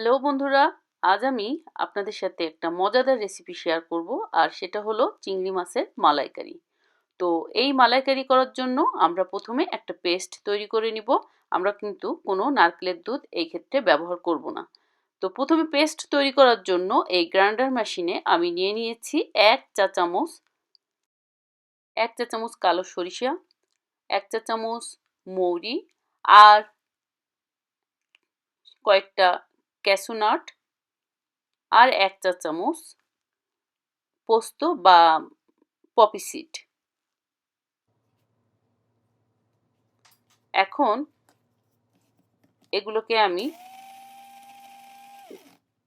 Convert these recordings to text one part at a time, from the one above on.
Hello বন্ধুরা, আজ আমি আপনাদের সাথে একটা মজাদার রেসিপি শেয়ার করব, আর সেটা হলো চিংড়ি মাছের মালাইকারি। তো এই মালাইকারি করার জন্য আমরা প্রথমে একটা পেস্ট তৈরি করে নিব। আমরা কিন্তু কোনো নারকেলের দুধ এই ক্ষেত্রে ব্যবহার করব না। তো প্রথমে পেস্ট তৈরি করার জন্য এই গ্রাইন্ডার মেশিনে আমি নিয়ে নিয়েছি এক চা চামচ কালো সরিষা, 1 চা চামচ মৌরি, আর কয়েকটা ক্যাশু নাট, আর 1 চা চামচ পোস্ত বা পপি সিড। এখন এগুলোকে আমি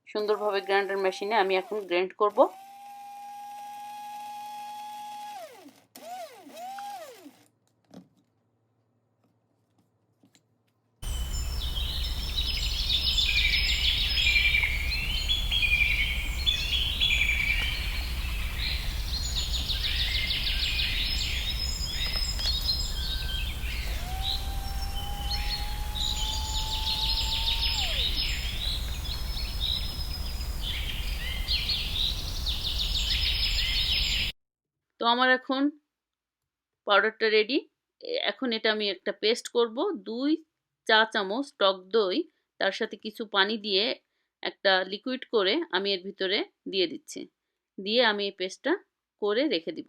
সুন্দরভাবে গ্রাইন্ডার মেশিনে আমি এখন গ্রাইন্ড করব। তো আমার এখন পাউডারটা রেডি। এখন এটা আমি একটা পেস্ট করব। 2 চা চামচ টক দই, তার সাথে কিছু পানি দিয়ে একটা লিকুইড করে আমি এর ভিতরে দিয়ে দিচ্ছি। দিয়ে আমি এই পেস্টটা করে রেখে দিব।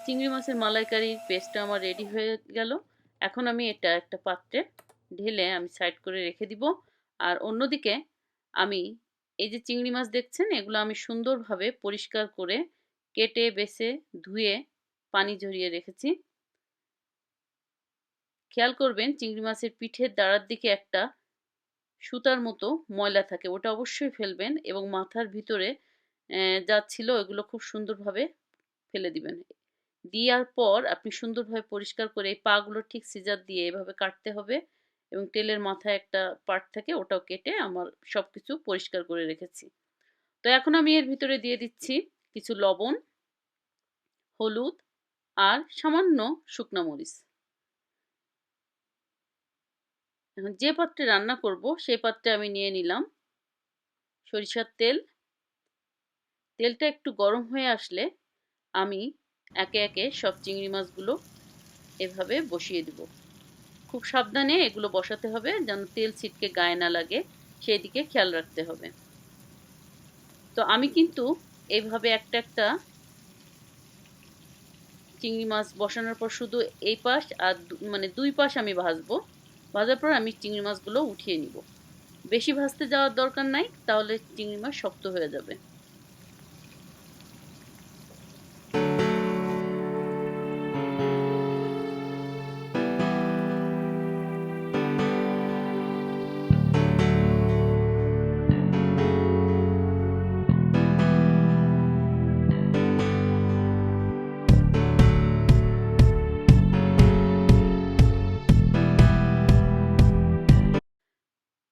চিংড়ি মাছের মালাইকারির পেস্টটা আমার রেডি হয়ে গেল। এখন আমি এটা একটা পাত্রে ঢেলে আমি সাইড করে রেখে দিব। আর অন্যদিকে আমি এই যে চিংড়ি মাছ দেখছেন, এগুলো আমি সুন্দরভাবে পরিষ্কার করে কেটে বেছে ধুয়ে পানি ঝরিয়ে রেখেছি। খেয়াল করবেন চিংড়ি মাছের পিঠের দাঁড়ার দিকে একটা সুতার মতো ময়লা থাকে, ওটা অবশ্যই ফেলবেন, এবং মাথার ভিতরে যা ছিল ওগুলো খুব সুন্দরভাবে ফেলে দিবেন। দেওয়ার পর আপনি সুন্দরভাবে পরিষ্কার করে এই পাগুলো ঠিক সিজার দিয়ে এভাবে কাটতে হবে, এবং তেলের মাথায় একটা পার্ট থাকে, ওটাও কেটে আমার সব কিছু পরিষ্কার করে রেখেছি। তো এখন আমি এর ভিতরে দিয়ে দিচ্ছি কিছু লবণ, হলুদ, আর সামান্য শুকনো মরিচ। এখন যে পাত্রে রান্না করব সেই পাত্রে আমি নিয়ে নিলাম সরিষার তেল। তেলটা একটু গরম হয়ে আসলে আমি একে একে সব চিংড়ি মাছগুলো এভাবে বসিয়ে দিব। খুব সাবধানে এগুলো বসাতে হবে যেন তেল ছিটকে গায়ে না লাগে, সেই দিকে খেয়াল রাখতে হবে। তো আমি কিন্তু এইভাবে একটা একটা চিংড়ি মাছ বসানোর পর শুধু এই পাশ আর মানে দুই পাশ আমি ভাজবো। ভাজার পর আমি চিংড়ি মাছগুলো উঠিয়ে নিব। বেশি ভাজতে যাওয়ার দরকার নাই, তাহলে চিংড়ি মাছ শক্ত হয়ে যাবে।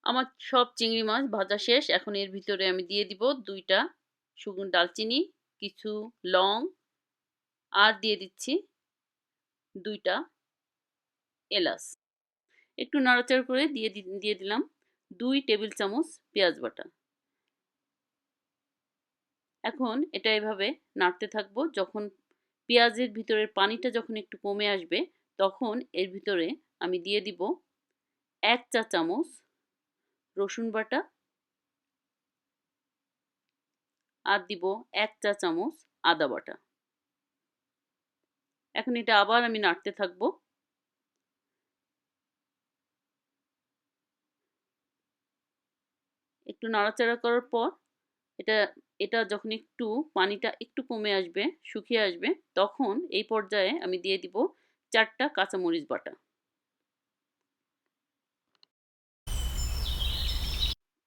আমার সব চিংড়ি মাছ ভাজা শেষ। এখন এর ভিতরে আমি দিয়ে দিব 2টা শুকনো দারচিনি, কিছু লং, আর দিয়ে দিচ্ছি 2টা এলাচ। একটু নাড়াচাড়া করে দিয়ে দিলাম 2 টেবিল চামচ পেঁয়াজ বাটা। এখন এটা এভাবে নাড়তে থাকবো। যখন পেঁয়াজের ভিতরের পানিটা যখন একটু কমে আসবে, তখন এর ভিতরে আমি দিয়ে দিব 1 চা চামচ রসুন বাটা, আর দিব 1 চা চামচ আদা বাটা। এখন এটা আবার আমি নাড়তে থাকবো। একটু নাড়াচাড়া করার পর এটা এটা যখন একটু পানিটা একটু কমে আসবে, শুকিয়ে আসবে, তখন এই পর্যায়ে আমি দিয়ে দিব 4টা কাঁচামরিচ বাটা।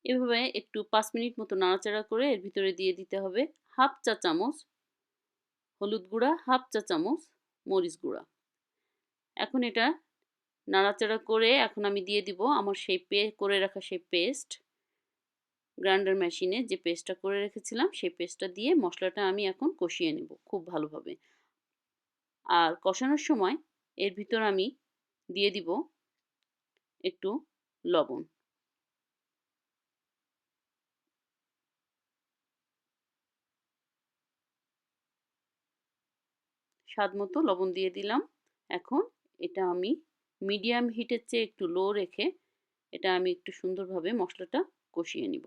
এভাবে একটু 5 মিনিট মতো নাড়াচাড়া করে এর ভিতরে দিয়ে দিতে হবে হাফ চা চামচ হলুদ গুঁড়া, হাফ চা চামচ মরিচ গুঁড়া। এখন এটা নাড়াচাড়া করে এখন আমি দিয়ে দিব আমার সেই করে রাখা সেই পেস্ট। গ্রাইন্ডার মেশিনে যে পেস্টটা করে রেখেছিলাম সেই পেস্টটা দিয়ে মশলাটা আমি এখন কষিয়ে নেব খুব ভালোভাবে। আর কষানোর সময় এর ভিতর আমি দিয়ে দিব একটু লবণ। স্বাদ মতো লবণ দিয়ে দিলাম। এখন এটা আমি মিডিয়াম হিটের চেয়ে একটু লো রেখে এটা আমি একটু সুন্দরভাবে মশলাটা কষিয়ে নিব।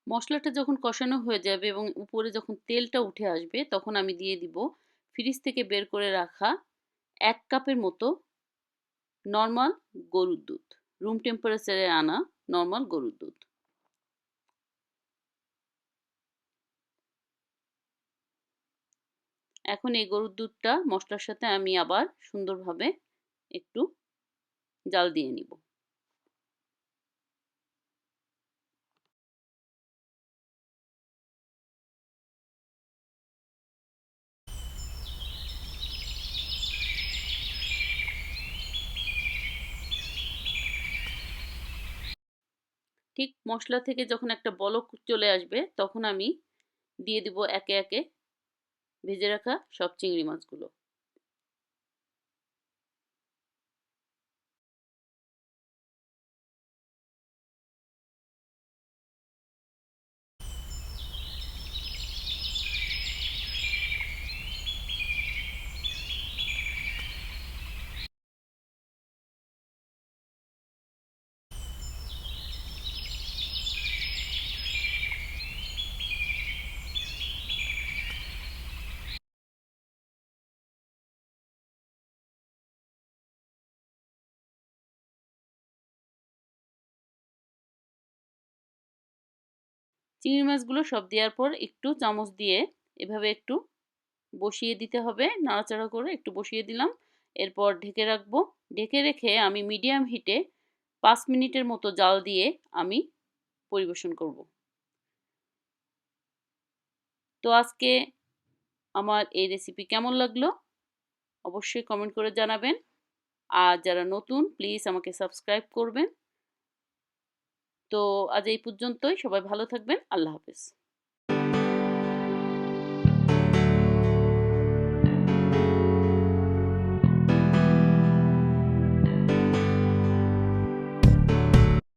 মশলাটা যখন কষানো হয়ে যাবে এবং উপরে যখন তেলটা উঠে আসবে তখন আমি দিয়ে দিব ফ্রিজ থেকে বের করে রাখা 1 কাপের মতো নরমাল গরুর দুধ, রুম টেম্পারেচারে আনা নরমাল গরুর দুধ। এখন এই গরুর দুধটা মশলার সাথে আমি আবার সুন্দরভাবে একটু জাল দিয়ে নিব। ঠিক মশলা থেকে যখন একটা বলক চলে আসবে তখন আমি দিয়ে দিব একে একে ভেজে রাখা সব চিংড়ি মাছগুলো। চিংড়ি মাছগুলো সব দেওয়ার পর একটু চামচ দিয়ে এভাবে একটু বসিয়ে দিতে হবে, নাড়াচাড়া করে একটু বসিয়ে দিলাম। এরপর ঢেকে রাখবো। ঢেকে রেখে আমি মিডিয়াম হিটে 5 মিনিটের মতো জাল দিয়ে আমি পরিবেশন করব। তো আজকে আমার এই রেসিপি কেমন লাগলো অবশ্যই কমেন্ট করে জানাবেন। আর যারা নতুন প্লিজ আমাকে সাবস্ক্রাইব করবেন। তো আজ এই পর্যন্তই, সবাই ভালো থাকবেন। আল্লাহ হাফেজ।